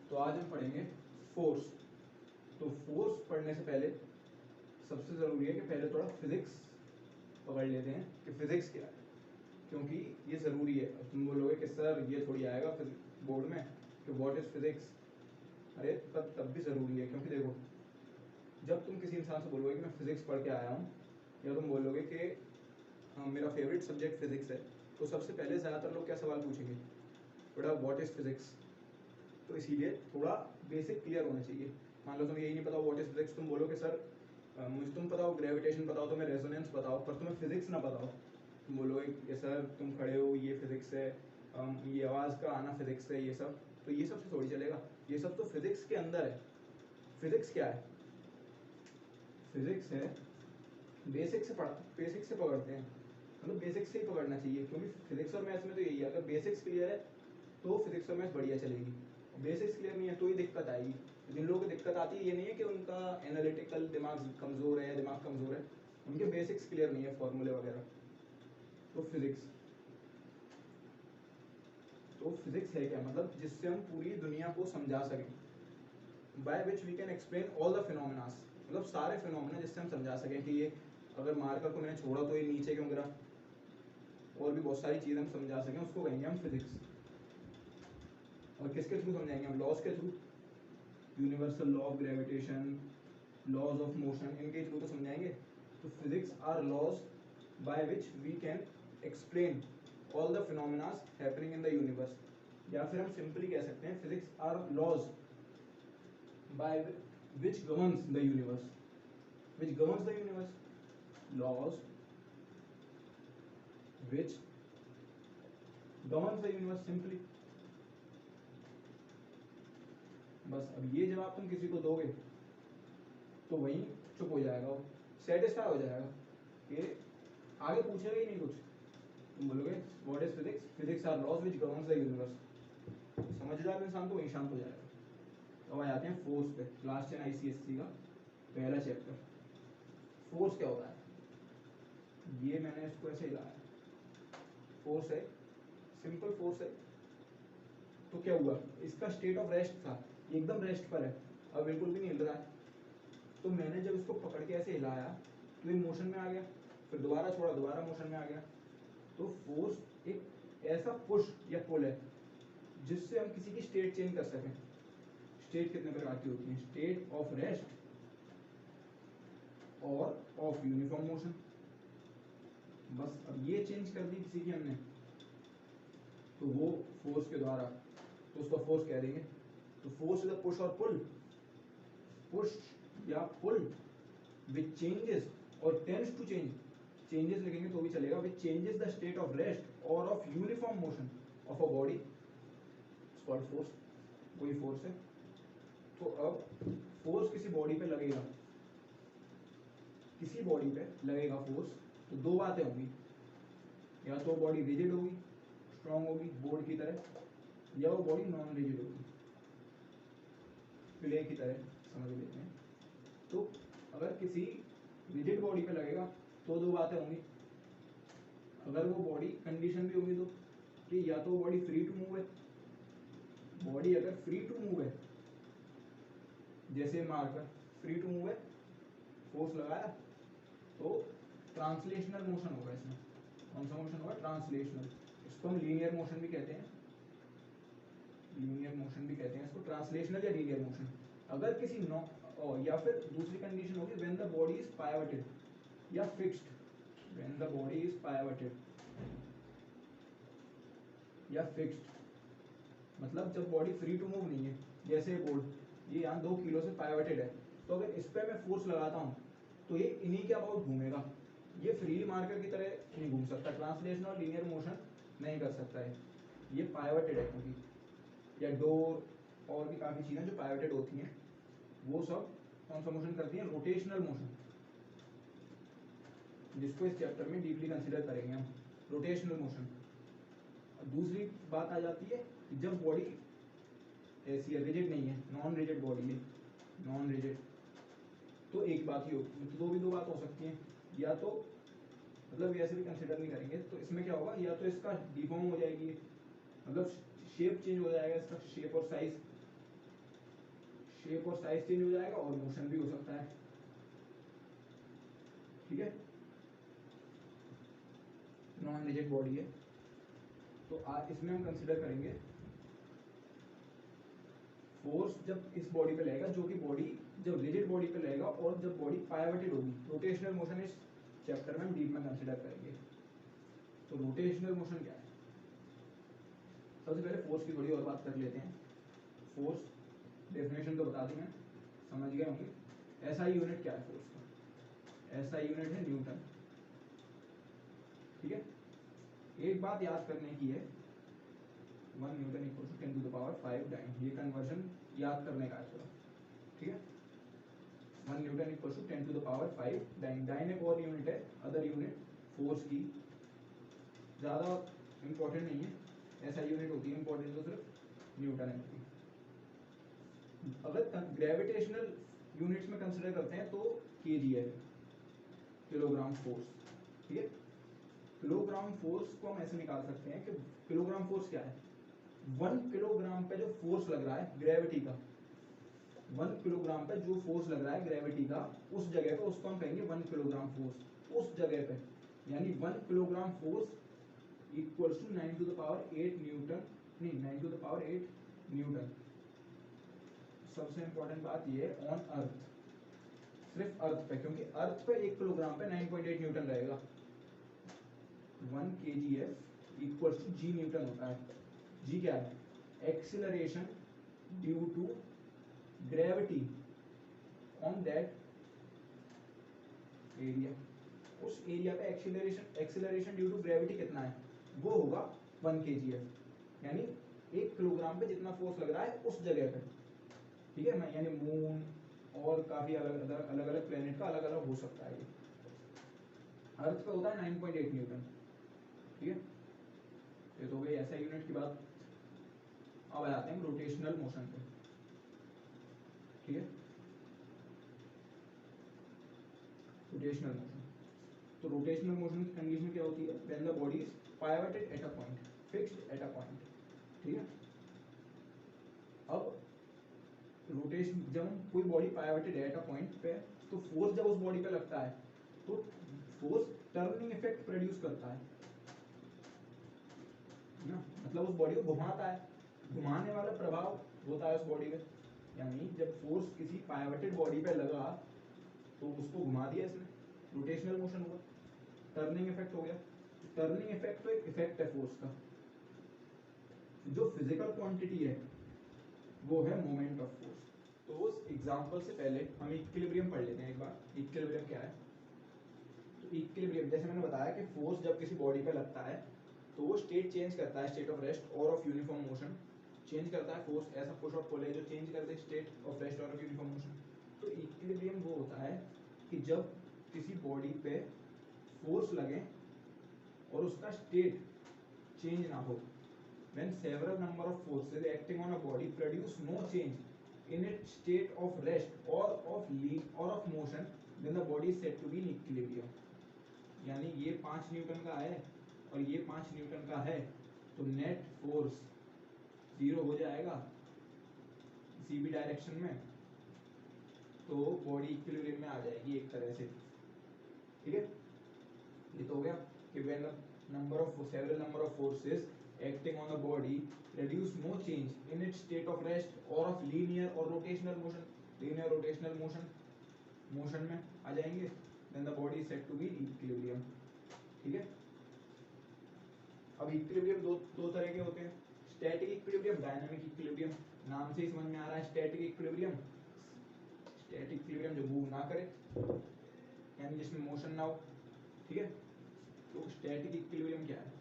तो आज हम पढ़ेंगे फोर्स। तो फोर्स पढ़ने से पहले सबसे ज़रूरी है कि पहले थोड़ा फिजिक्स पकड़ लेते हैं कि फिजिक्स क्या है, क्योंकि ये ज़रूरी है। अब तुम बोलोगे कि सर ये थोड़ी आएगा बोर्ड में कि व्हाट इज़ फिजिक्स। अरे तब भी ज़रूरी है, क्योंकि देखो जब तुम किसी इंसान से बोलोगे कि मैं फिजिक्स पढ़ के आया हूँ, या तुम बोलोगे कि मेरा फेवरेट सब्जेक्ट फिजिक्स है, तो सबसे पहले ज़्यादातर लोग क्या सवाल पूछेंगे, बेटा व्हाट इज़ फिजिक्स। तो इसीलिए थोड़ा बेसिक क्लियर होना चाहिए। मान लो तुम्हें यही नहीं पता व्हाट इज़ फिजिक्स, तुम बोलो कि सर मुझे तुम बताओ ग्रेविटेशन बताओ, तुम्हें रेजोनेंस बताओ, पर तुम्हें फिजिक्स ना बताओ, तुम बोलोगे कि सर तुम खड़े हो ये फिजिक्स है, ये आवाज़ का आना फिजिक्स है, ये सब तो ये सब से थोड़ी चलेगा। ये सब तो फिजिक्स के अंदर है। फिजिक्स क्या है? फिजिक्स है बेसिक से पकड़ते हैं, मतलब बेसिक्स से ही पकड़ना चाहिए, क्योंकि फिजिक्स और मैथ्स में तो यही है, अगर बेसिक्स क्लियर है तो फिजिक्स और मैथ्स बढ़िया चलेगी। बेसिक्स क्लियर नहीं है तो ही दिक्कत आएगी। जिन लोगों को दिक्कत आती है ये नहीं है कि उनका एनालिटिकल दिमाग कमज़ोर है या दिमाग कमज़ोर है, उनके बेसिक्स क्लियर नहीं है, फॉर्मूले वगैरह। तो फिजिक्स है क्या? मतलब जिससे हम पूरी दुनिया को समझा सकें, by which we can explain all the phenomenas, मतलब सारे फिनोमिना जिससे हम समझा सकें कि ये अगर मार्कर को मैंने छोड़ा तो ये नीचे क्यों गिरा, और भी बहुत सारी चीज़ें हम समझा सकें, उसको कहेंगे हम फिजिक्स। और किसके थ्रू समझाएंगे हम? लॉज के through, universal law of gravitation, laws of motion, इनके थ्रू तो समझाएंगे। तो physics are laws by which we can explain all the phenomenas happening in the universe, या फिर हम सिंपली कह सकते हैं physics are laws by which governs the universe. Which governs the universe, laws which governs the universe, simply. बस अब ये जवाब तुम किसी को दोगे तो वहीं चुप हो जाएगा, वो सेटिस्फाई हो जाएगा कि आगे पूछेगा ही नहीं कुछ। तुम बोलोगे what is physics, physics are laws which governs the universe, समझदार इंसान तो वहीं शांत हो जाएगा। तो आ जाते हैं फोर्स पे, क्लास 10 ICSE का पहला चैप्टर। फोर्स क्या होता है? ये मैंने इसको ऐसे हिलाया, फोर्स है, सिंपल फोर्स है। तो क्या हुआ, इसका स्टेट ऑफ रेस्ट था, एकदम रेस्ट पर है, अब बिल्कुल भी नहीं हिल रहा है। तो मैंने जब इसको पकड़ के ऐसे हिलाया तो ये मोशन में आ गया, फिर दोबारा छोड़ा, दोबारा मोशन में आ गया। तो फोर्स एक ऐसा पुश या पुल है जिससे हम किसी की स्टेट चेंज कर सकें। स्टेट कितने प्रकार की होती है? स्टेट ऑफ रेस्ट और ऑफ यूनिफॉर्म मोशन। बस अब ये चेंज कर दी किसी की हमने, तो वो फोर्स के द्वारा, तो उसका फोर्स कह देंगे। तो फोर्स इज अ पुश और पुल, पुश या पुल विच चेंजेस और टेंड्स टू चेंज, चेंजेस लिखेंगे तो भी चलेगा, which changes the state of rest और of uniform motion of a body, it's called force. वही फोर्स है। तो अब फोर्स किसी बॉडी पे लगेगा, किसी बॉडी पे लगेगा फोर्स, तो दो बातें होंगी, या तो बॉडी रिजिड होगी, स्ट्रांग होगी बोर्ड की तरह, या वो बॉडी नॉन रिजिड होगी, प्ले की तरह समझ लेते हैं। तो अगर किसी रिजिड बॉडी पे लगेगा तो दो बातें होंगी, अगर वो बॉडी कंडीशन भी होगी तो कि या तो बॉडी फ्री टू मूव है, बॉडी अगर फ्री टू मूव है, जैसे मार्कर फ्री टू मूव है, फोर्स लगाया तो ट्रांसलेशनल मोशन होगा इसमें। कौन सा मोशन होगा? ट्रांसलेशनल। इसको हम लीनियर मोशन भी कहते हैं, लीनियर मोशन भी कहते हैं इसको, ट्रांसलेशनल या लीनियर मोशन। अगर किसी नो, या फिर दूसरी कंडीशन होगी when the body is pivoted या fixed, when the body is pivoted या फिक्स्ड, मतलब जब बॉडी फ्री टू मूव नहीं है, जैसे बोर्ड ये यहाँ 2 किलो से पाइवटेड है, तो अगर इस पर मैं फोर्स लगाता हूँ तो ये इन्हीं के अबाउट घूमेगा, ये फ्री मार्कर की तरह नहीं घूम सकता, ट्रांसलेशन और लीनियर मोशन नहीं कर सकता है, ये पाइवटेड है क्योंकि। या डोर और भी काफ़ी चीज़ें जो पाइवटेड होती हैं, वो सब कौन सा मोशन करती हैं? रोटेशनल मोशन, जिसको इस चैप्टर में डीपली कंसिडर करेंगे हम, रोटेशनल मोशन। दूसरी बात आ जाती है कि जब बॉडी ऐसी है, रिजिड नहीं है, नॉन रिजिड बॉडी है, नॉन रिजिड, तो एक बात ही होगी, तो दो बात हो सकती हैं, या तो मतलब ऐसे भी कंसिडर नहीं करेंगे, तो इसमें क्या होगा, या तो इसका डिफॉर्म हो जाएगी, मतलब शेप चेंज हो जाएगा इसका, शेप और साइज, शेप और साइज चेंज हो जाएगा और मोशन भी हो सकता है, ठीक है। नॉन रिजिड बॉडी है, तो इसमें हम कंसिडर करेंगे फोर्स जब इस बॉडी पे लगेगा, जो कि बॉडी जब रिजिड बॉडी पे लगेगा और जब बॉडी पाइवटेड होगी। रोटेशनल मोशन इस चैप्टर में हम डीप में कंसिडर करेंगे। तो रोटेशनल मोशन क्या है? सबसे पहले फोर्स की थोड़ी और बात कर लेते हैं। फोर्स डेफिनेशन तो बता दी मैं, समझ गए होंगे। एसआई यूनिट क्या है फोर्स का? एसआई यूनिट है न्यूटन, ठीक है। एक बात याद करने की है, 1 newton equal to 10 to the power 5 dyne, ये कन्वर्जन याद करने का है थोड़ा, ठीक है। 1 newton equal to 10 to the power 5 dyne. Dyne एक और यूनिट है, अदर यूनिट फोर्स की, ज़्यादा इंपॉर्टेंट नहीं है। ऐसा यूनिट होती है इंपॉर्टेंट तो सिर्फ न्यूटन है। अगर ग्रेविटेशनल यूनिट्स में कंसिडर करते हैं तो केजी है, किलोग्राम फोर्स, ठीक है। किलोग्राम फोर्स को हम ऐसे निकाल सकते हैं कि किलोग्राम फोर्स क्या है? 1 किलोग्राम पे जो फोर्स लग रहा है ग्रेविटी का, 1 किलोग्राम पे जो फोर्स लग रहा है ग्रेविटी का, उस जगह पे उसको हम कहेंगे 1 किलोग्राम फोर्स। उस जगह पे यानी 1 kilogram force equals to 9 to the power 8 newton, नहीं 9 टू द पावर 8 न्यूटन। सबसे इंपॉर्टेंट बात ये है ऑन अर्थ, सिर्फ अर्थ पे, क्योंकि अर्थ पे 1 किलोग्राम पे 9.8 न्यूटन रहेगा। 1 kgf equals to G newton होता है। जी क्या है? Acceleration due to gravity on that area. उस एरिया पे एक्सीलरेशन ड्यू टू ग्रेविटी कितना है? वो होगा 1 kgf, यानी 1 किलोग्राम पे जितना फोर्स लग रहा है उस जगह पे, ठीक है। यानी मून और काफी अलग अलग प्लेनेट का अलग अलग हो सकता है। ये अर्थ पे होता है 9.8 न्यूटन, ठीक है। ये तो गई ऐसा यूनिट की बात। अब आ जाते हैं रोटेशनल मोशन पे, ठीक है। रोटेशनल मोशन, तो रोटेशनल मोशन की कंडीशन क्या होती है? When the body is pivoted at a point, fixed at a point, ठीक है। अब रोटेशन, जब कोई body pivoted at a point पे, तो फोर्स जब उस बॉडी पे लगता है तो फोर्स टर्निंग इफेक्ट प्रोड्यूस करता है ना, मतलब उस बॉडी को घुमाता है, घुमाने वाला प्रभाव होता है उस बॉडी पे। यानी जब फोर्स किसी पाइवटेड बॉडी पे लगा तो उसको घुमा दिया इसने, रोटेशनल मोशन हुआ, टर्निंग इफेक्ट हो गया। टर्निंग इफेक्ट तो एक इफेक्ट है फोर्स का। जो फिजिकल क्वांटिटी है वो है मोमेंट ऑफ फोर्स। तो उस एग्जांपल से पहले हम इक्विलिब्रियम पढ़ लेते हैं एक बार। इक्विलिब्रियम क्या है? तो इक्विलिब्रियम, जैसे मैंने बताया कि फोर्स जब किसी बॉडी पे लगता है तो वो स्टेट चेंज करता है, स्टेट ऑफ रेस्ट और ऑफ यूनिफॉर्म मोशन चेंज करता है। फोर्स ऐसा पुश और पुल है जो चेंज करते हैं स्टेट ऑफ रेस्ट और ऑफ यूनिफॉर्म मोशन। तो इक्विलिब्रियम वो होता है कि जब किसी बॉडी पे फोर्स लगे और उसका स्टेट चेंज ना हो। When several number of forces acting on a body produce no change in its state of rest or of motion, then the body is said to be in equilibrium. यानी ये 5 Newton का है और ये 5 Newton का है, तो net force 0 हो जाएगा किसी भी डायरेक्शन में, तो बॉडी इक्विलिब्रियम में आ जाएगी एक तरह से, ठीक है। ये तो हो गया कि when several number of forces acting on a body produce no change in its state of rest or of linear or rotational motion, linear rotational motion में आ जाएंगे, then the body is said to be equilibrium, ठीक है। अब equilibrium दो तरह के होते हैं, स्टैटिक इक्विलिब्रियम, डायनामिक इक्विलिब्रियम। नाम से ही समझ में आ रहा है स्टैटिक इक्विलिब्रियम जो मूव ना करे, यानी जिसमें मोशन ना हो, ठीक है। तो स्टैटिक इक्विलिब्रियम क्या है?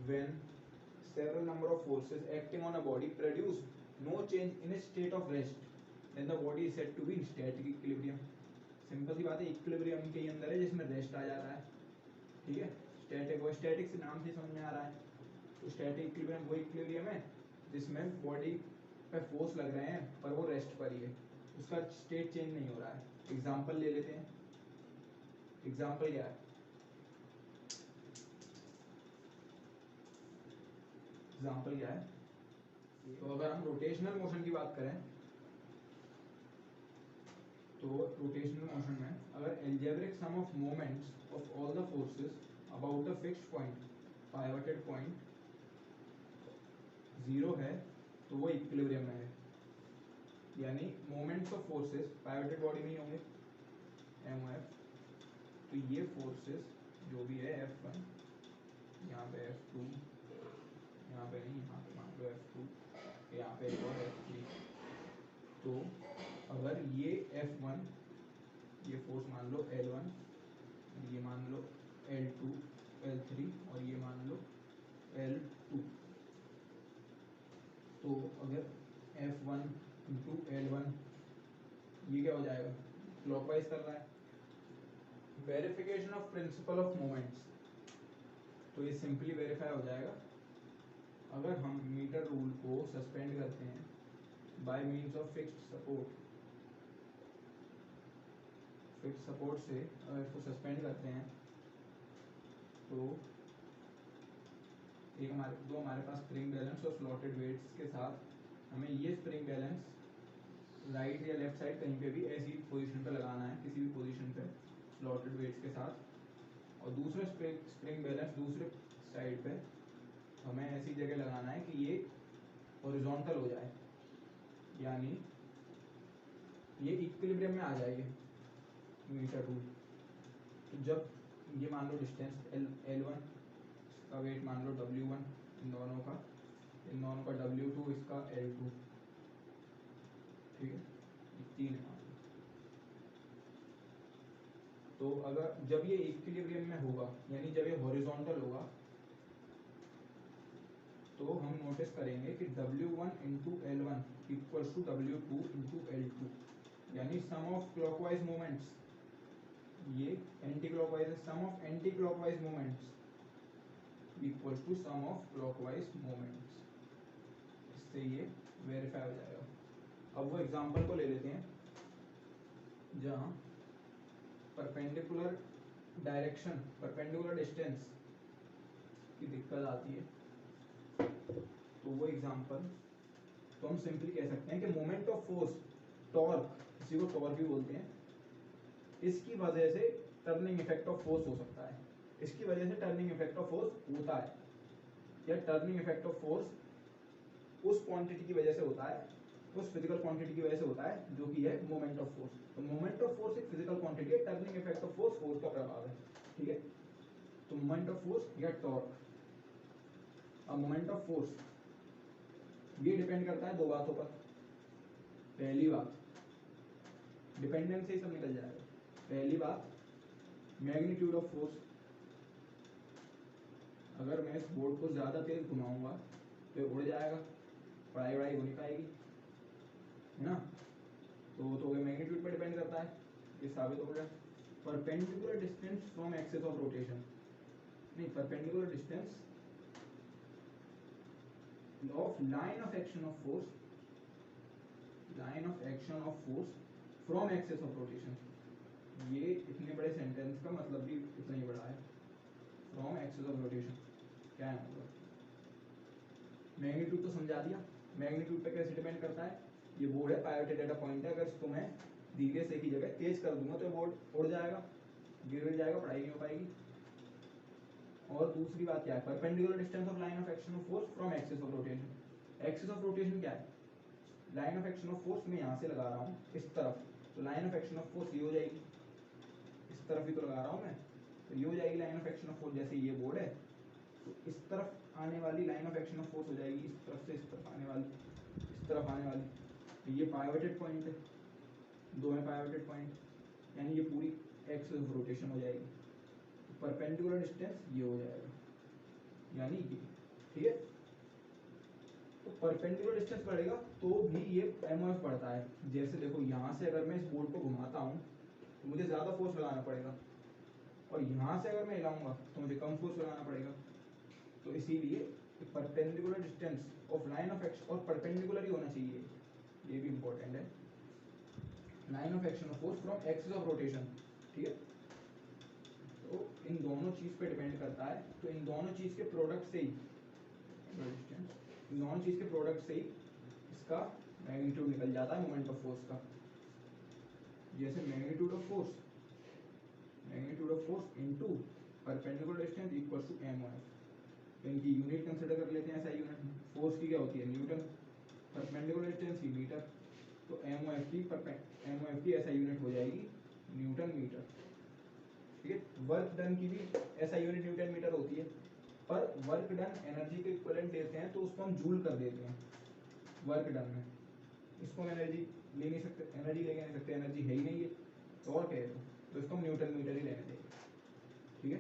When several number of forces acting on a body produce no change in its state of rest, then the body is said to be in static equilibrium. Simple सी बात है, इक्विलिब्रियम के अंदर है जिसमें rest आ जाता है, ठीक है। स्टैटिक से नाम से समझ में आ रहा है। तो स्टैटिक इक्विलिब्रियम वो इक्विलिब्रियम है जिसमें बॉडी पे फोर्स लग रहे हैं पर वो रेस्ट पर ही है, उसका स्टेट चेंज नहीं हो रहा है। एग्जांपल ले लेते हैं। एग्जांपल क्या है? एग्जांपल क्या है? तो अगर हम रोटेशनल मोशन की बात करें तो रोटेशनल मोशन में अगर algebraic sum of moments of all the forces about the fixed point pivoted point 0 है तो वो इक्विलिब्रियम में है, यानी moments of forces pivoted body में ही होंगे एम एफ। तो ये फोर्सेस जो भी है F1, यहाँ पे F2, यहाँ पे नहीं, यहाँ पे मान लो F2, यहाँ पे एक और F3। तो अगर ये F1, ये फोर्स मान लो L1, ये मान लो L2 L3 और ये मान लो L2, तो अगर F1 इंटू L1 ये क्या हो जाएगा, क्लॉकवाइज कर रहा है। Verification of principle of moments, तो ये सिंपली वेरीफाई हो जाएगा अगर हम मीटर रूल को सस्पेंड करते हैं by means of fixed support. Fixed support से अगर इसको सस्पेंड करते हैं तो एक हमारे पास स्प्रिंग बैलेंस और स्लॉटेड वेट्स के साथ हमें ये स्प्रिंग बैलेंस राइट या लेफ्ट साइड कहीं पे भी ऐसी पोजीशन पे लगाना है, किसी भी पोजीशन पे स्लॉटेड वेट्स के साथ, और दूसरा स्प्रिंग बैलेंस दूसरे साइड पे हमें ऐसी जगह लगाना है कि ये हॉरिजॉन्टल हो जाए, यानी ये इक्विलिब्रियम में आ जाएगी मीटर रूल। तो जब ये मान लो डिस्टेंस L1 का वेट मान लो W1 इन दोनों का W2 इसका L2, ठीक है, 3 है। तो अगर जब ये इक्विलिब्रियम में होगा यानी जब ये हॉरिजॉन्टल होगा तो हम नोटिस करेंगे कि W1 into L1 equals to W2 into L2, यानी सम ऑफ क्लॉकवाइज मोमेंट्स, ये एंटी क्लॉकवाइज है, sum of anti clockwise moments equals to sum of clockwise moments. इससे ये वेरीफाई हो जाएगा। अब वो एग्जांपल को ले लेते हैं जहां परपेंडिकुलर डायरेक्शन, परपेंडिकुलर डिस्टेंस की दिक्कत आती है। तो वो एग्जांपल तो हम सिंपली कह सकते हैं कि मोमेंट ऑफ फोर्स टॉर्क, इसी को टॉर्क भी बोलते हैं, इसकी वजह से टर्निंग इफेक्ट ऑफ फोर्स हो सकता है, इसकी वजह से टर्निंग इफेक्ट ऑफ फोर्स होता है, या टर्निंग इफेक्ट ऑफ फोर्स उस क्वांटिटी की वजह से होता है, उस फिजिकल क्वांटिटी की वजह से होता है जो कि है मोमेंट ऑफ फोर्स। तो मोमेंट ऑफ फोर्स एक फिजिकल क्वांटिटी है, turning effect of force force का प्रभाव है, ठीक है। तो मोमेंट ऑफ फोर्स या टॉर्क। अब मोमेंट ऑफ फोर्स ये डिपेंड करता है दो बातों पर। पहली बात, डिपेंडेंस से ही सब निकल जाएगा। पहली बात, मैग्नीट्यूड ऑफ फोर्स। अगर मैं इस बोर्ड को ज्यादा तेज घुमाऊंगा तो उड़ जाएगा, पढ़ाई वढ़ाई हो नहीं पाएगी, है ना। तो मैग्नीट्यूड पर डिपेंड करता है, ये साबित हो गया। Perpendicular distance from axis of rotation, नहीं, perpendicular distance of line of action of force, line of action of force from axis of rotation. ये इतने बड़े सेंटेंस का मतलब भी इतना ही बड़ा है, फ्रॉम एक्सिस ऑफ रोटेशन क्या है मतलब। मैग्नीट्यूड तो समझा दिया, मैग्नीट्यूड पे कैसे डिपेंड करता है, ये बोर्ड है, पाइवटेड एट अ पॉइंट है, अगर इसको मैं धीरे से एक ही जगह तेज कर दूंगा तो बोर्ड उड़ जाएगा, गिर जाएगा, पढ़ाई नहीं हो पाएगी। और दूसरी बात क्या है, perpendicular distance of line of action of force from axis of rotation. Axis of rotation क्या है, line of action of force मैं यहाँ से लगा रहा हूँ इस तरफ, तो line of action of force ये हो जाएगी, इस तरफ ही तो लगा रहा हूँ मैं, तो ये हो जाएगी line of action of force. जैसे ये बोर्ड है तो इस तरफ आने वाली line of action of force हो जाएगी, इस तरफ से इस तरफ आने वाली, इस तरफ आने वाली। तो ये पाइवटेड पॉइंट है, दो है पाइवटेड पॉइंट, यानी ये पूरी एक्सिस ऑफ रोटेशन हो जाएगी। परपेंडिकुलर डिस्टेंस ये हो जाएगा, यानी ये, ठीक है। तो परपेंडिकुलर डिस्टेंस बढ़ेगा तो भी ये एमओएफ बढ़ता है। जैसे देखो यहाँ से अगर मैं इस बोर्ड को घुमाता हूँ तो मुझे ज्यादा फोर्स लगाना पड़ेगा, और यहाँ से अगर मैं हिलाऊंगा तो मुझे कम फोर्स लगाना पड़ेगा। तो इसीलिए perpendicular distance of line of action, और परपेंडिकुलर ही होना चाहिए, ये भी इंपॉर्टेंट है, line of action of force from axis of rotation, ठीक है। तो इन दोनों चीज पे डिपेंड करता है, तो इन दोनों चीज के प्रोडक्ट से ही डिस्टेंस नॉन चीज के प्रोडक्ट से ही इसका मैग्नीट्यूड निकल जाता है मोमेंट ऑफ फोर्स का। जैसे magnitude of force into perpendicular distance equals to MOF। तो इनकी यूनिट कंसीडर कर लेते हैं। ऐसा यूनिट फोर्स की क्या होती है, न्यूटन, परपेंडिकुलर डिस्टेंस की मीटर। तो MOF की ऐसा यूनिट हो जाएगी न्यूटन मीटर। ठीक है, वर्क डन की भी ऐसा यूनिट न्यूटन मीटर होती है, पर वर्क डन एनर्जी के इक्विवेलेंट देते हैं तो उसको हम जूल कर देते हैं वर्क डन में। इसको हम एनर्जी ले नहीं सकते, एनर्जी लेके नहीं सकते, एनर्जी है ही नहीं है, तो और क्या है, तो इसको हम न्यूटन मीटर ही रहने देंगे। ठीक है,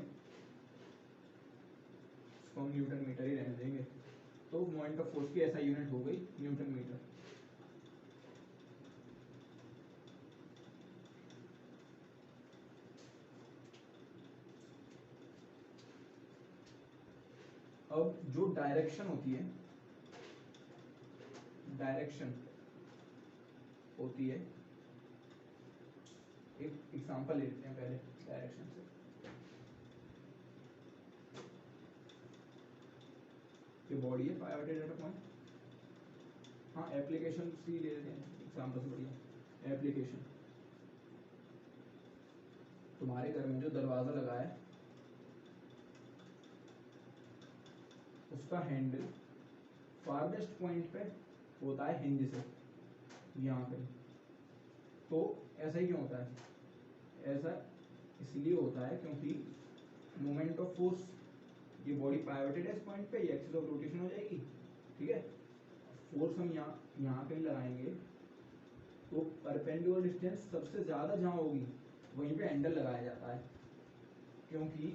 इसको हम न्यूटन मीटर ही रहने देंगे। तो मोमेंट ऑफ फोर्स की ऐसा यूनिट हो गई न्यूटन मीटर। अब जो डायरेक्शन होती है, एक एग्जांपल ले लेते हैं पहले डायरेक्शन से। ये बॉडी है पाइवटेड एट अ पॉइंट। हाँ, एप्लीकेशन सी ले लेते हैं एग्जांपल से बढ़िया। एप्लीकेशन, तुम्हारे घर में जो दरवाजा लगा है उसका हैंडल फारवेस्ट पॉइंट पे होता है हिंज से, यहाँ पे। तो ऐसा ही क्यों होता है, ऐसा इसलिए होता है क्योंकि मोमेंट ऑफ फोर्स, ये बॉडी पाइवटेड है इस पॉइंट पे, ये एक्सिस ऑफ रोटेशन हो जाएगी। ठीक है, फोर्स हम यहाँ कहीं लगाएंगे तो परपेंडिकुलर डिस्टेंस सबसे ज्यादा जहाँ होगी वहीं पे हैंडल लगाया जाता है, क्योंकि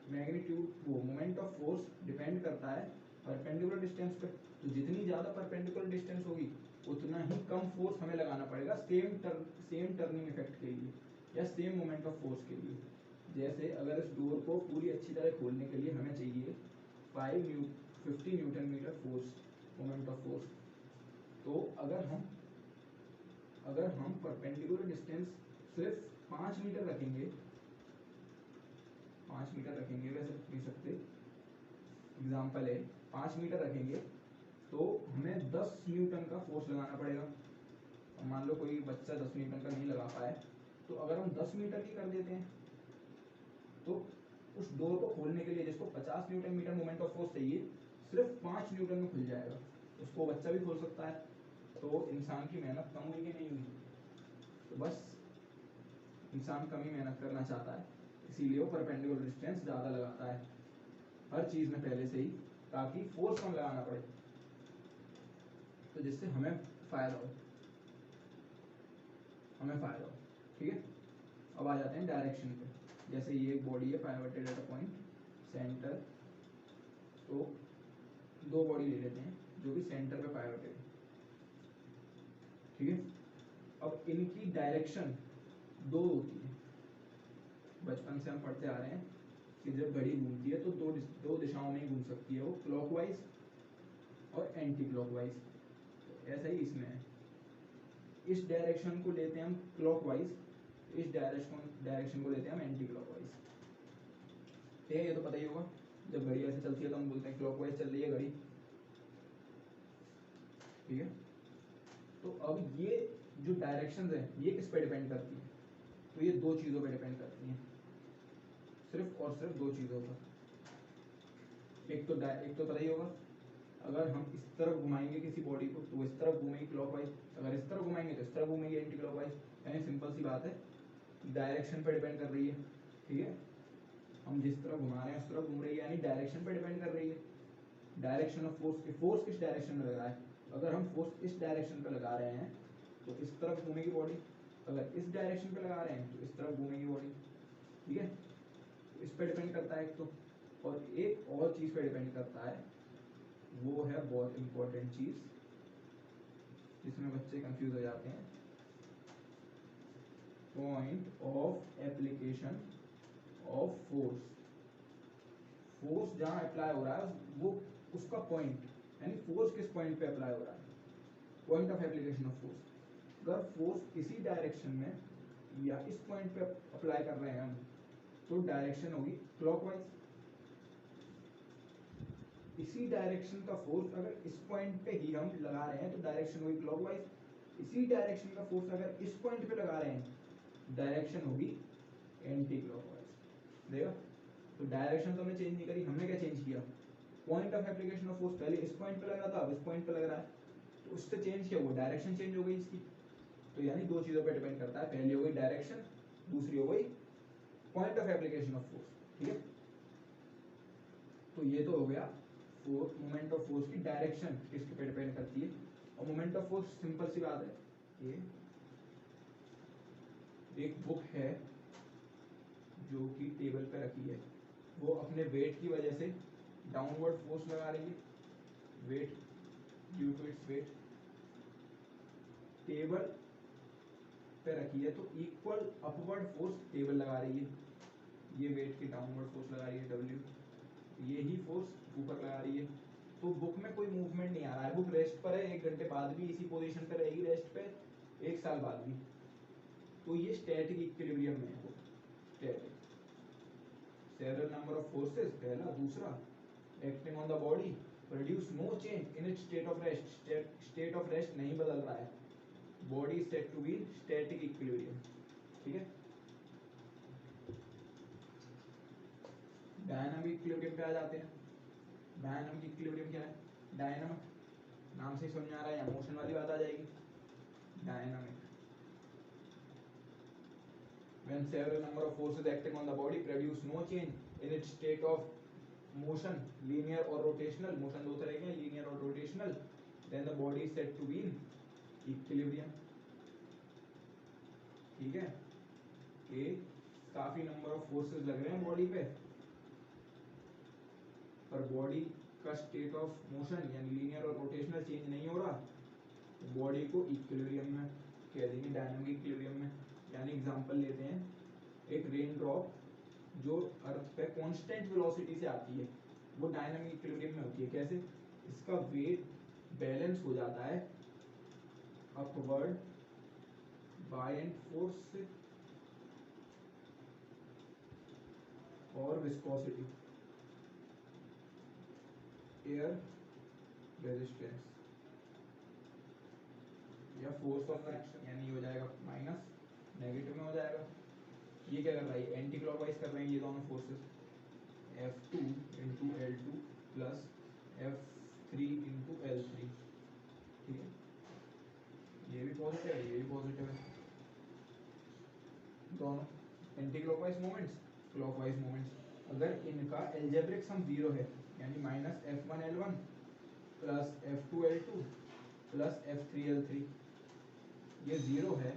मैग्नीट्यूड वो मोमेंट ऑफ फोर्स डिपेंड करता है परपेंडिकुलर डिस्टेंस पे। तो जितनी ज्यादा परपेंडिकुलर डिस्टेंस होगी उतना ही कम फोर्स हमें लगाना पड़ेगा सेम टर्निंग इफेक्ट के लिए या सेम मोमेंट ऑफ फोर्स के लिए। जैसे अगर इस डोर को पूरी अच्छी तरह खोलने के लिए हमें चाहिए 50 newton metre force, moment of force. तो अगर हम परपेंडिकुलर डिस्टेंस सिर्फ 5 मीटर रखेंगे, 5 मीटर रखेंगे, वैसे नहीं सकते, एग्जाम्पल है 5 मीटर रखेंगे तो हमें 10 न्यूटन का फोर्स लगाना पड़ेगा। मान लो कोई बच्चा 10 न्यूटन का नहीं लगा पाए, तो अगर हम 10 मीटर की कर देते हैं तो उस डोर को खोलने के लिए जिसको 50 newton metre moment of force चाहिए, सिर्फ 5 न्यूटन में खुल जाएगा। उसको बच्चा भी खोल सकता है। तो इंसान की मेहनत कम हुई कि नहीं हुई, तो बस इंसान कम ही मेहनत करना चाहता है, इसीलिए वो परपेंडिकुलर डिस्टेंस ज़्यादा लगाता है हर चीज़ में पहले से ही, ताकि फोर्स कम लगाना पड़े, तो जिससे हमें फायदा हो। ठीक है, अब आ जाते हैं डायरेक्शन पे। जैसे ये एक बॉडी है पाइवटेड एट अ पॉइंट सेंटर, तो दो बॉडी ले लेते हैं जो कि सेंटर पे पाइवटेड है। ठीक है, अब इनकी डायरेक्शन दो होती है। बचपन से हम पढ़ते आ रहे हैं कि जब घड़ी घूमती है तो दो दिशाओं में ही घूम सकती है, वो क्लॉकवाइज और एंटी क्लॉकवाइज। तो ऐसा ही इसमें है, इस डायरेक्शन को लेते हैं हम क्लॉकवाइज, इस डायरेक्शन को लेते हैं हम एंटी क्लॉकवाइज। ठीक है, ये तो पता ही होगा, जब घड़ी ऐसे चलती है तो हम बोलते हैं क्लॉकवाइज चल रही है घड़ी। ठीक है, तो अब ये जो डायरेक्शंस है ये किस पे डिपेंड करती है, तो ये दो चीज़ों पे डिपेंड करती हैं, सिर्फ और सिर्फ दो चीज़ों पर। एक तो पता ही होगा, अगर हम इस तरफ घुमाएंगे किसी बॉडी को तो इस तरफ घूमेगी क्लॉकवाइज, अगर इस तरफ घुमाएंगे तो इस तरफ घूमेगी एंटी क्लॉकवाइज। यानी सिंपल सी बात है, डायरेक्शन पे डिपेंड कर रही है। ठीक है, हम जिस तरफ घुमा रहे हैं उस तरफ घूम रही है, यानी डायरेक्शन पे डिपेंड कर रही है। डायरेक्शन ऑफ फोर्स किस डायरेक्शन में लग रहा है, अगर हम फोर्स इस डायरेक्शन पे लगा रहे हैं तो इस तरफ घूमेगी बॉडी, अगर इस डायरेक्शन पे लगा रहे हैं तो इस तरफ घूमेगी बॉडी। ठीक है, तो इस पे डिपेंड करता है एक तो, और एक और चीज़ पे डिपेंड करता है, वो है बहुत इंपॉर्टेंट चीज़ जिसमें बच्चे कंफ्यूज हो जाते हैं, point of application of force. Force जहाँ अप्लाई हो रहा है वो उसका पॉइंट, यानी फोर्स किस पॉइंट पे अप्लाई हो रहा है, point of application of force. अगर फोर्स इसी डायरेक्शन में या इस पॉइंट पे अप्लाई कर रहे हैं हम, तो डायरेक्शन होगी क्लॉकवाइज। इसी डायरेक्शन का फोर्स अगर इस पॉइंट पे ही हम लगा रहे हैं तो डायरेक्शन होगी क्लॉकवाइज, इसी डायरेक्शन का फोर्स अगर इस पॉइंट पे लगा रहे हैं डायरेक्शन होगी एंटी क्लॉकवाइज। देखा, तो डायरेक्शन तो हमने चेंज नहीं करी, हमने क्या चेंज किया, point of application of force पहले इस पॉइंट पे लग रहा था, अब इस पॉइंट पे लग रहा है, तो उससे चेंज क्या हुआ, डायरेक्शन चेंज हो गई इसकी। तो यानी दो चीजों पे डिपेंड करता है, पहली हो गई डायरेक्शन, दूसरी हो गई point of application of force. ठीक है, तो ये तो हो गया मोमेंट ऑफ फोर्स की डायरेक्शन किसके पे डिपेंड करती है। और मोमेंट ऑफ फोर्स सिंपल सी बात है, ये एक बुक है जो कि टेबल पे रखी है, वो अपने वेट की वजह से डाउनवर्ड फोर्स लगा रही है, weight due to its weight table पे रखी है, तो इक्वल अपवर्ड फोर्स टेबल लगा रही है, ये वेट की डाउनवर्ड फोर्स लगा रही है W, ये ही फोर्स ऊपर लगा रही है। तो बुक में कोई मूवमेंट नहीं आ रहा है, बुक रेस्ट पर है, 1 घंटे बाद भी इसी पोजीशन पे रहेगी रेस्ट पे, 1 साल बाद भी, तो ये स्टैटिक इक्विलिब्रियम में है वो, static. Several number of forces, पहला, दूसरा, acting on the body, produce no change in its state of rest, state of rest नहीं बदल रहा है, body is said to be static equilibrium. ठीक है, डायनामिक इक्विलिब्रियम पे आ जाते हैं। डायनामिक इक्विलिब्रियम क्या है, डायनामिक नाम से समझ आ रहा है, या मोशन वाली बात आ जाएगी। Dynamic, when several number of forces acting on the body produce no change in its state of motion, linear or rotational, motion दो तरह के हैं, linear और rotational, then the body is said to be in equilibrium। ठीक है, कि काफी number of forces लग रहे हैं बॉडी पे, पर बॉडी का स्टेट ऑफ मोशन यानी लीनियर और रोटेशनल चेंज नहीं हो रहा, तो बॉडी को इक्विलिब्रियम में कह देंगे, डायनामिक इक्विलिब्रियम में। यानी एग्जांपल लेते हैं, एक रेन ड्रॉप जो अर्थ पे कांस्टेंट वेलोसिटी से आती है, वो डायनामिक इक्विलिब्रियम में होती है। कैसे, इसका वेट बैलेंस हो जाता है अपवर्ड बायएंट फोर्स से और विस्कोसिटी, एयर रेजिस्टेंस या फोर्स ऑफ फ्रिक्शन, यानी हो जाएगा माइनस, नेगेटिव में हो जाएगा। ये क्या कर रहा है, एंटी क्लॉकवाइज कर रहे हैं ये दोनों forces, F2 into L2 plus F3 into L3। ठीक है, ये भी पॉजिटिव है, ये भी पॉजिटिव है, दोनों anti clockwise moments, clockwise moments. अगर इनका एल्जेब्रिक सम 0 है, यानी minus F1L1 plus F2L2 plus F3L3, ये 0 है,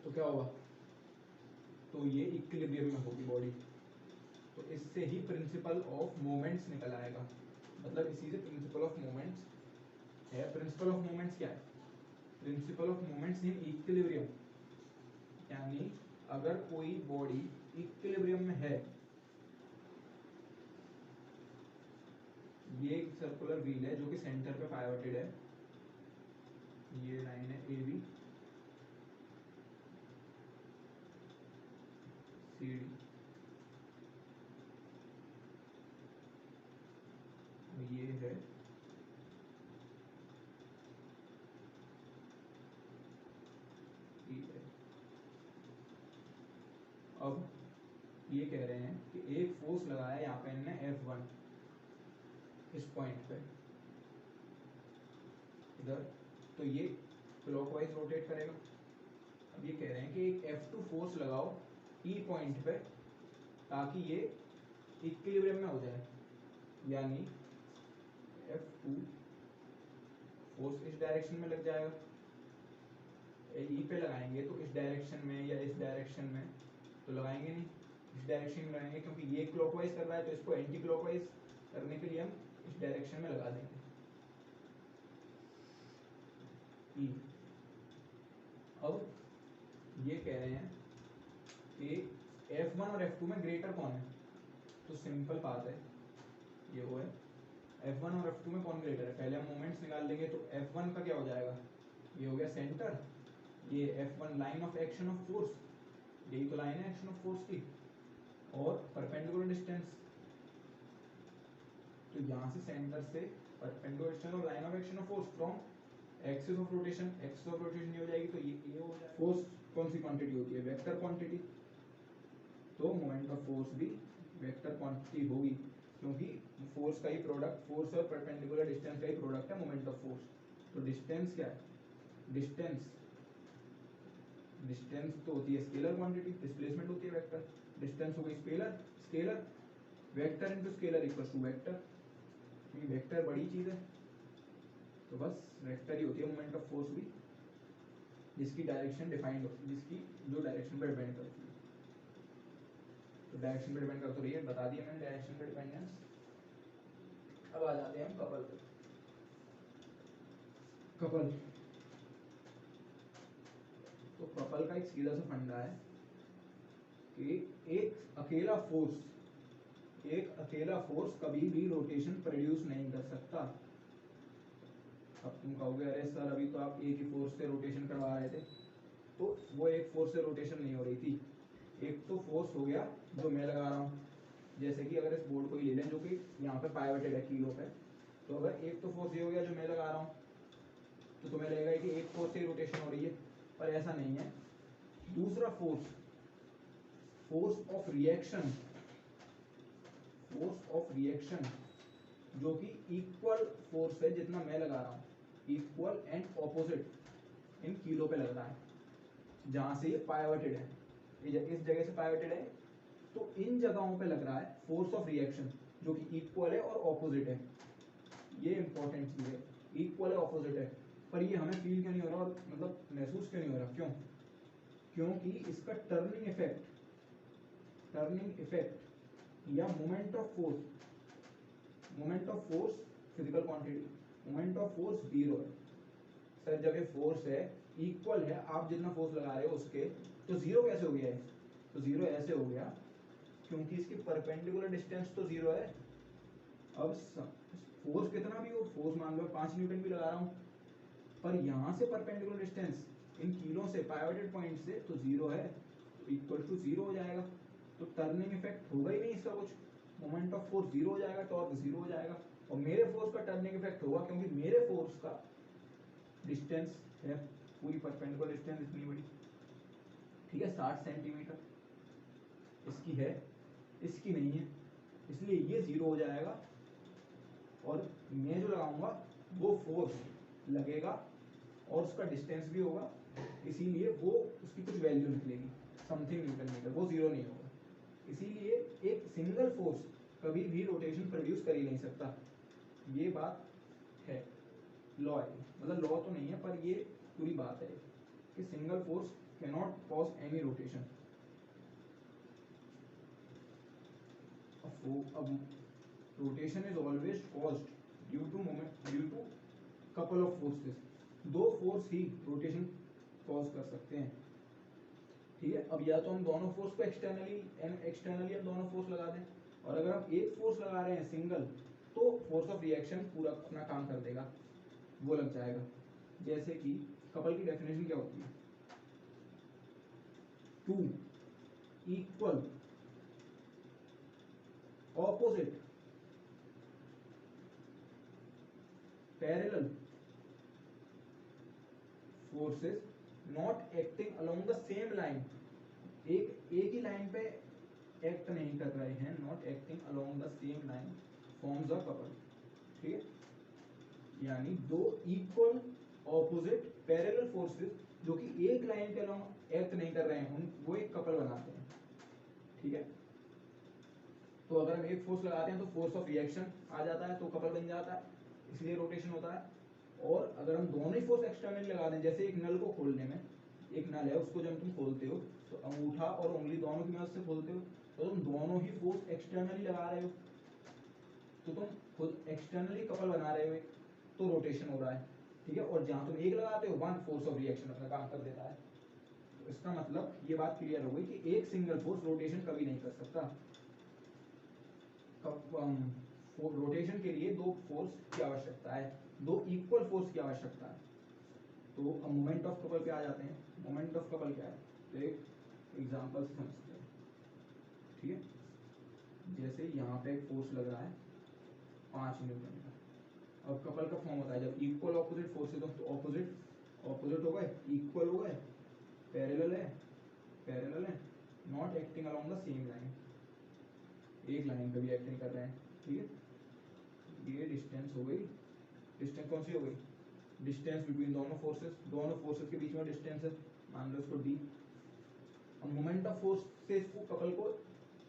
तो क्या होगा, तो ये इक्विलिब्रियम में होगी बॉडी। तो इससे ही प्रिंसिपल ऑफ मोमेंट्स निकल आएगा, मतलब इसी से प्रिंसिपल ऑफ मोमेंट्स है। प्रिंसिपल ऑफ मोमेंट्स क्या है, principal of moments in equilibrium, यानी अगर कोई बॉडी इक्विलिब्रियम में है, ये एक सर्कुलर व्हील है जो कि सेंटर पे पाइवटेड है, ये लाइन है AB CD, ये है E है। अब ये कह रहे हैं कि एक फोर्स लगाया यहाँ पे इनने F1 इस पॉइंट पे इधर, तो ये क्लॉकवाइज रोटेट करेगा। अब ये कह रहे हैं कि एक F2 फोर्स लगाओ E पॉइंट पे ताकि ये इक्विलिब्रियम में हो जाए, यानी F2 फोर्स इस डायरेक्शन में लग जाएगा, E पे लगाएंगे तो इस डायरेक्शन में या इस डायरेक्शन में तो लगाएंगे नहीं, इस डायरेक्शन में लगाएंगे, क्योंकि ये क्लॉकवाइज कर रहा है तो इसको एंटी क्लॉकवाइज करने के लिए हम इस डायरेक्शन में लगा देंगे E। अब ये कह रहे हैं कि F1 और F2 में ग्रेटर कौन है, तो सिंपल बात है, ये वो है F1 और F2 में कौन ग्रेटर है। पहले हम मोमेंट्स निकाल लेंगे, तो F1 का क्या हो जाएगा, ये हो गया सेंटर, ये F1 line of action of force, यही तो लाइन है एक्शन ऑफ फोर्स की, और परपेंडिकुलर डिस्टेंस तो यहाँ से सेंटर से परपेंडिकुलर डिस्टेंस और line of action of force from axis of rotation ये हो जाएगी, तो ये हो जाएगा। फोर्स कौन सी क्वांटिटी होती है? Vector quantity. तो मोमेंट ऑफ फोर्स भी वेक्टर क्वांटिटी होगी, क्योंकि फोर्स का ही प्रोडक्ट, फोर्स और परपेंडिकुलर डिस्टेंस का ही प्रोडक्ट है मोमेंट ऑफ फोर्स। तो डिस्टेंस क्या है? डिस्टेंस तो होती है स्केलर क्वांटिटी, डिस्प्लेसमेंट होती है वेक्टर। डिस्टेंस हो गई scalar, vector into scalar equals to vector. ये वेक्टर बड़ी चीज है, तो बस वेक्टर ही होती है मोमेंट ऑफ फोर्स भी, जिसकी डायरेक्शन डिफाइंड होती है, जिसकी जो डायरेक्शन पर डिपेंड करती है। तो डायरेक्शन पे डिपेंड करती रही है, बता दिया मैंने डायरेक्शन पे डिपेंडेंस। अब आ जाते हैं हम कपल पे। कपल तो कपल का एक सीधा सा फंडा है कि एक अकेला फोर्स कभी भी रोटेशन प्रोड्यूस नहीं कर सकता। अब तुम कहोगे अरे सर अभी तो आप एक ही फोर्स से रोटेशन करवा रहे थे, तो वो एक फोर्स से रोटेशन नहीं हो रही थी। एक तो फोर्स हो गया जो मैं लगा रहा हूँ, जैसे कि अगर इस बोर्ड को ही ले लें जो कि यहाँ पे पाइवटेड है किलो पे, तो अगर एक तो फोर्स ये हो गया जो मैं लगा रहा हूँ, तो तुम्हें लगेगा कि एक फोर्स से ही रोटेशन हो रही है, पर ऐसा नहीं है। दूसरा फोर्स ऑफ रिएक्शन जो कि इक्वल फोर्स है जितना मैं लगा रहा हूँ, equal and opposite in kilo पे लग रहा है। जहां से ये पाइवटेड है, इस जगह से पाइवटेड है, तो इन जगहों पे लग रहा है फोर्स ऑफ रिएक्शन जो कि इक्वल है और ऑपोजिट है। ये इंपॉर्टेंट चीज है, इक्वल है ऑपोजिट है, पर ये हमें फील क्यों नहीं हो रहा, और मतलब महसूस क्यों नहीं हो रहा? क्यों? क्योंकि इसका टर्निंग इफेक्ट या moment of force physical quantity, moment of force zero है। सर जब ये फोर्स है इक्वल है, आप जितना फोर्स लगा रहे हो उसके, तो जीरो कैसे हो गया है? तो जीरो ऐसे हो गया क्योंकि इसकी परपेंडिकुलर डिस्टेंस तो जीरो है। अब फोर्स कितना भी हो, फोर्स मान लो 5 न्यूटन भी लगा रहा हूं, पर यहां से परपेंडिकुलर डिस्टेंस इन किलो से पाइवटेड पॉइंट से तो जीरो है, तो इक्वल टू जीरो हो जाएगा। तो टर्निंग इफेक्ट होगा ही नहीं इसका कुछ, मोमेंट ऑफ फोर्स जीरो हो जाएगा, टॉर्क जीरो हो जाएगा, और मेरे फोर्स का टर्निंग इफेक्ट होगा क्योंकि मेरे फोर्स का डिस्टेंस है पूरी परपेंडिकुलर डिस्टेंस इतनी बड़ी, ठीक है 60 सेंटीमीटर इसकी है, इसकी नहीं है, इसलिए ये जीरो हो जाएगा, और मैं जो लगाऊंगा वो फोर्स लगेगा और उसका डिस्टेंस भी होगा, इसीलिए वो उसकी कुछ वैल्यू निकलेगी समथिंग न्यूटन मीटर, वो जीरो नहीं होगा। इसीलिए एक सिंगल फोर्स कभी भी रोटेशन प्रोड्यूस कर ही नहीं सकता, ये बात है, लॉ है, मतलब लॉ तो नहीं है पर ये पूरी बात है कि single force cannot cause any rotation. अब rotation is always caused due to couple of forces, दो फोर्स ही रोटेशन कॉज कर सकते हैं, ठीक है। अब या तो हम दोनों फोर्स को एक्सटर्नली हम दोनों फोर्स लगा दें, और अगर हम एक फोर्स लगा रहे हैं सिंगल, तो फोर्स ऑफ रिएक्शन पूरा अपना काम कर देगा, वो लग जाएगा। जैसे कि कपल की डेफिनेशन क्या होती है? Two equal opposite parallel forces not acting along the same line, एक ही लाइन पे एक्ट नहीं कर रहे हैं, not acting along the same line forms a couple, ठीक है। यानी दो इक्वल ऑपोजिट पैरेलल फोर्सेस जो कि एक लाइन के अलोंग एक्ट नहीं कर रहे हैं, वो एक कपल बनाते हैं, ठीक है। तो अगर हम एक फोर्स लगाते हैं तो फोर्स ऑफ रिएक्शन आ जाता है, तो कपल बन जाता है, इसलिए रोटेशन होता है। और अगर हम दोनों ही फोर्स एक्सटर्नली लगा दें, जैसे एक नल को खोलने में, एक नल है उसको जब तुम खोलते हो तो अंगूठा और उंगली दोनों की मदद से खोलते हो, तो तुम दोनों ही फोर्स एक्सटर्नली लगा रहे हो, तो तुम खुद एक्सटर्नली कपल बना रहे हो, तो रोटेशन हो रहा है, ठीक है। और जहां तुम एक लगाते हो वहां फोर्स ऑफ रिएक्शन अपना काम कर देता है। तो इसका मतलब ये बात क्लियर हो गई कि एक सिंगल फोर्स रोटेशन कभी नहीं कर सकता। रोटेशन के लिए दो फोर्स की आवश्यकता है, दो इक्वल फोर्स की आवश्यकता है। तो अब मोमेंट ऑफ कपल पे आ जाते हैं। मोमेंट ऑफ कपल क्या है, तो एक एग्जांपल से समझते हैं, ठीक है। जैसे यहाँ पे एक फोर्स लग रहा है, 5 न्यूटन का। अब कपल का फॉर्म होता है जब इक्वल ऑपोजिट फोर्सेज हो, तो ऑपोजिट ऑपोजिट हो गए, इक्वल हो गए, पैरेलल है, पैरेलल है, not acting along the same line, एक लाइन पे भी एक्ट नहीं कर रहे हैं, ठीक है। ये डिस्टेंस हो गई, डिस्टेंस कौन सी हो गई, डिस्टेंस बिटवीन दोनों फोर्सेस के बीच में डिस्टेंस है, मान लो इसको डी। अब मोमेंट ऑफ फोर्स से इसको कपल को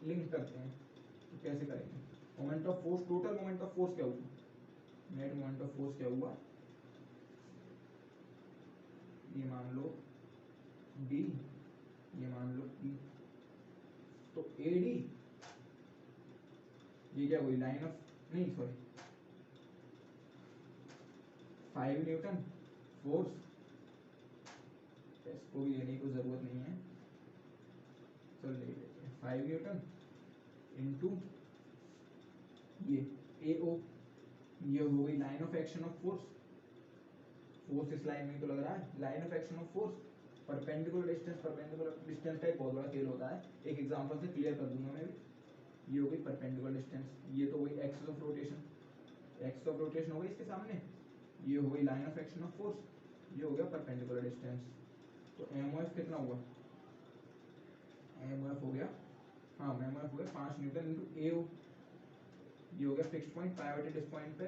लिंक करते हैं, तो कैसे करेंगे, moment of force, total moment of force क्या हुआ, नेट मोमेंट ऑफ फोर्स क्या हुआ, ये मान लो डी, ये मान लो ई, तो एडी, ये क्या हुई लाइन ऑफ, नहीं सॉरी 5 न्यूटन फोर्स, इसको भी लेने की जरूरत नहीं है, चलो ले लेते हैं 5 न्यूटन इनटू ये ए ओ, ये हो गई line of action of force, force इस लाइन में तो लग रहा है, line of action of force, perpendicular distance का एक बहुत बड़ा खेल होता है, एक एग्जांपल से क्लियर कर दूंगा मैं भी। ये हो गई परपेंडिकुलर डिस्टेंस, ये तो हुई axis of rotation, axis of rotation हो गई इसके सामने, ये हो गई line of action of force, ये हो गया परपेंडिकुलर डिस्टेंस। तो एमओएफ कितना हुआ, एमओएफ हो गया, हाँ एमओएफ हो गया 5 न्यूटन इनटू एओ, ये हो गया फिक्स्ड पॉइंट पाइवटेड इस पॉइंट पे,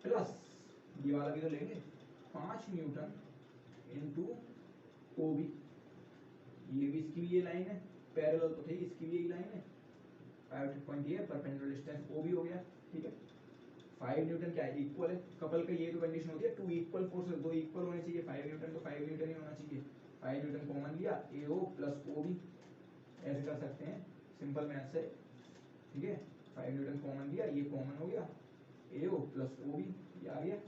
प्लस ये वाला भी तो लेंगे 5 न्यूटन इनटू ओबी, ये भी इसकी भी ये लाइन है, पैरेलल तो थी, इसकी भी यही लाइन है, पाइवटेड पॉइंट ये है, परपेंडिकुलर डिस्टेंस ओबी हो गया, ठीक है। 5 न्यूटन क्या है, इक्वल है, कपल का ये तो कंडीशन होती है, टू इक्वल फोर्सेस, दो इक्वल होने चाहिए, 5 न्यूटन तो 5 न्यूटन ही होना चाहिए, 5 न्यूटन कॉमन लिया, एओ प्लस ओबी, ऐसे कर सकते हैं सिंपल मैथ से, ठीक है। 5 न्यूटन कॉमन लिया, ये कॉमन हो गया, एओ प्लस ओबी, ये आ गया,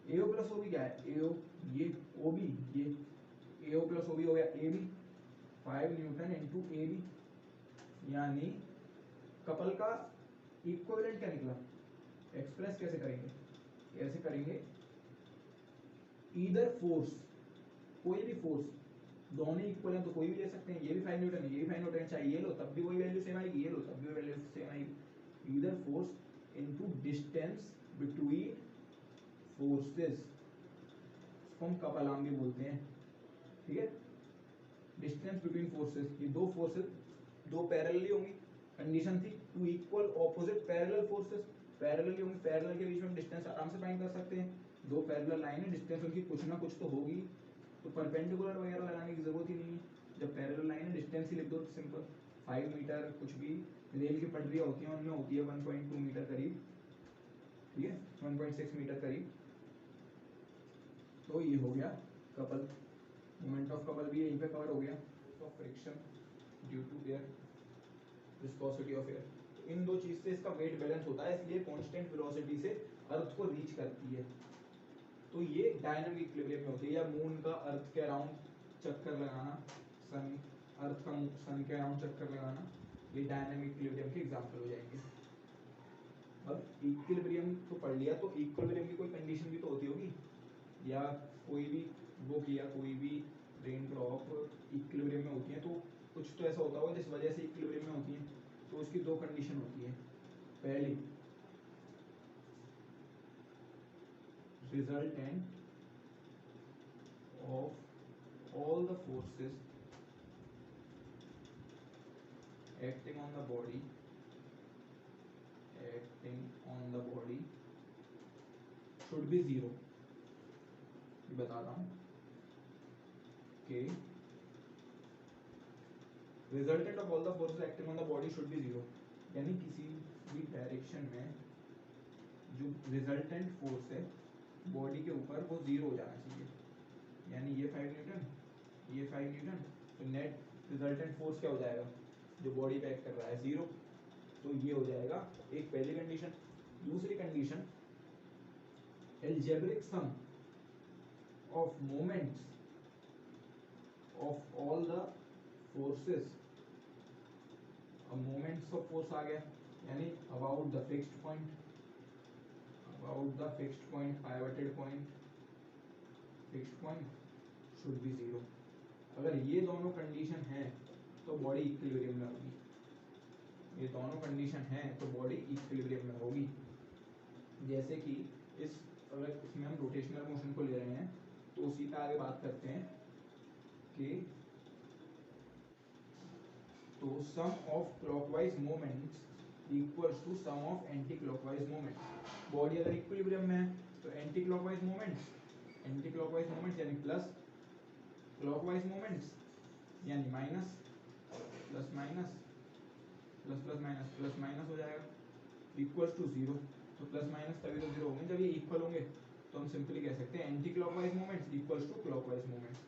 एओ प्लस ओबी क्या है, एओ ये, ओबी ये, एओ प्लस ओबी हो गया एबी, 5 न्यूटन इनटू एबी, यानी कपल का इक्विवेलेंट क्या निकला, एक्सप्रेस कैसे करेंगे, कैसे करेंगे, ईदर फोर्स, कोई भी फोर्स, दोनों इक्वल है तो कोई भी ले सकते हैं, ये भी 5 न्यूटन है, ये भी 5 न्यूटन है, चाहे ये लो तब भी वही वैल्यू सेम आएगी, ये लो तब भी वही वैल्यू सेम आएगी, either force into distance between forces, इसको हम कपल आर्म भी बोलते हैं, ठीक है। डिस्टेंस बिटवीन फोर्सेस, ये दो फोर्सेस दो पैरेलली होंगी, कंडीशन थी two equal opposite parallel forces, parallelly होंगी, पैरेलल के बीच में डिस्टेंस आराम से फाइंड कर सकते हैं, दो पैरेलल लाइन है, डिस्टेंस उनकी कुछ ना कुछ तो होगी, तो परपेंडिकुलर वगैरह लगाने की जरूरत ही नहीं है, जब पैरेलल लाइन है डिस्टेंस ही लिख दो, सिंपल 5 मीटर, कुछ भी रेल की पटरियां होती हैं उनमें होती है 1.2 मीटर करीब, ठीक है 1.6 मीटर करीब, तो ये हो गया कपल, मोमेंट ऑफ कपल भी यहीं पे कवर हो गया, of friction due to air, viscosity of air, इन दो चीज से इसका वेट बैलेंस होता है, इसलिए कांस्टेंट वेलोसिटी से अर्थ को रीच करती है, तो ये डायनामिक इक्विलिब्रियम में होती है, या मून का अर्थ के अराउंड चक्कर लगाना, सन अर्थ का सन के अराउंड चक्कर लगाना, ये डायनामिक इक्विलिब्रियम के एग्जांपल हो जाएंगे। अब इक्विलिब्रियम तो पढ़ लिया, तो इक्विलिब्रियम की कोई कंडीशन भी तो होती होगी, या कोई भी वो किया, कोई भी रेन ड्रॉप इक्विलिब्रियम में होती है, तो कुछ तो ऐसा होता होगा जिस वजह से इक्विलिब्रियम में होती है, तो उसकी दो कंडीशन होती है, पहली resultant of all the forces acting on the body should be zero, ये बता रहा हूँ कि resultant of all the forces acting on the body should be zero, यानी किसी भी डायरेक्शन में जो रिजल्टेंट फोर्स है बॉडी के ऊपर वो जीरो हो जाना चाहिए, यानी ये 5 न्यूटन, ये 5 न्यूटन, तो नेट रिजल्टेंट फोर्स क्या हो जाएगा जो बॉडी पे एक्ट कर रहा है, जीरो, तो ये हो जाएगा एक पहली कंडीशन। दूसरी condition, algebraic sum of moments of all the forces, अब मोमेंट्स ऑफ फोर्स आ गया, यानी about the fixed point, about the fixed point, pivoted point, fixed point should be zero, अगर ये दोनों कंडीशन है तो बॉडी इक्विलिब्रियम में होगी, ये दोनों कंडीशन हैं तो बॉडी इक्विलिब्रियम में होगी। जैसे कि इस अगर इसमें हम रोटेशनल मोशन को ले रहे हैं तो उसी पे आगे बात करते हैं कि तो sum of clockwise moments equals to sum of anti clockwise moments. Body अगर इक्विलिब्रियम में है तो एंटी क्लॉकवाइज मोमेंट्स यानी प्लस, क्लॉकवाइज मोमेंट्स यानी minus, plus minus plus plus minus plus minus हो जाएगा, इक्वल्स टू जीरो। तो प्लस माइनस तभी तो जीरो होंगे जब ये इक्वल होंगे। तो हम सिंपली कह सकते हैं anti clockwise moments equals to clockwise moments.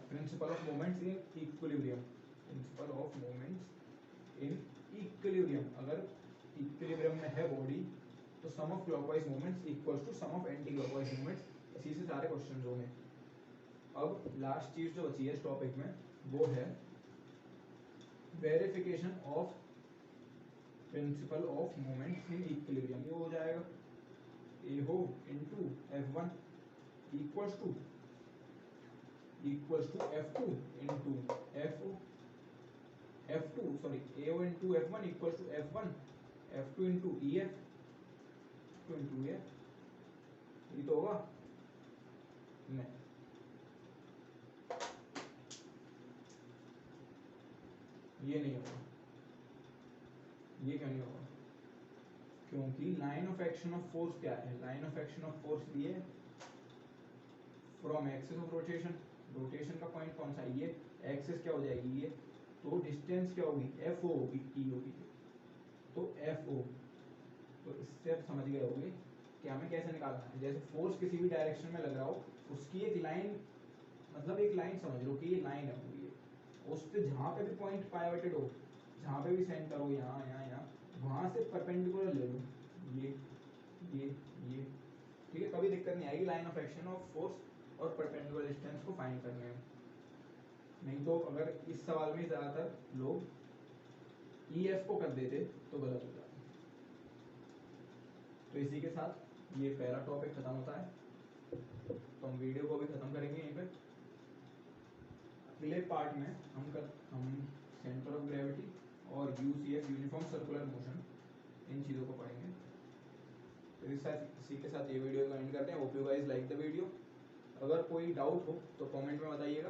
Principle of moments in equilibrium, principle of moments in equilibrium, अगर इक्विलिब्रियम में है बॉडी तो sum of clockwise moments equals to sum of anti clockwise moments. इसी से सारे क्वेश्चंस होंगे। अब last चीज जो बची है इस टॉपिक में वो है verification of principle of moments in equilibrium. ये हो जाएगा A O into F1 equals to F2 into F2 sorry A O into F1 equals to F1 F2 into EF two into EF। ये तो होगा नहीं, ये नहीं होगा। ये क्यों नहीं होगा? क्योंकि line of action of force क्या है? Line of action of force ये from axis of rotation, rotation का पॉइंट कौन सा है? ये एक्सिस क्या हो जाएगी ये, तो डिस्टेंस क्या होगी? FO होगी TO की, तो FO। तो इससे आप समझ गए होंगे कि हमें कैसे निकालना है। जैसे फोर्स किसी भी डायरेक्शन में लग रहा हो, उसकी एक लाइन, मतलब एक लाइन समझ लो कि ये लाइन है पूरी, उस पे जहाँ पे भी पॉइंट पाइवटेड हो, जहाँ पे भी सेंटर हो, यहाँ यहाँ यहाँ, वहां से परपेंडिकुलर ले लो, ये ये ये, ठीक है। कभी दिक्कत नहीं आएगी line of action of force और परपेंडिकुलर डिस्टेंस को फाइंड करने में। नहीं तो अगर इस सवाल में ज्यादातर लोग EF को कर देते तो गलत हो जाता। तो इसी के साथ ये पहला टॉपिक खत्म होता है, तो हम वीडियो को भी खत्म करेंगे यहीं पे। अगले पार्ट में हम सेंटर ऑफ ग्रेविटी और UCF यूनिफॉर्म सर्कुलर मोशन, इन चीज़ों को पढ़ेंगे। तो इसी के साथ ये वीडियो को एंड करते हैं। Hope you guys like the video. अगर कोई डाउट हो तो कमेंट में बताइएगा।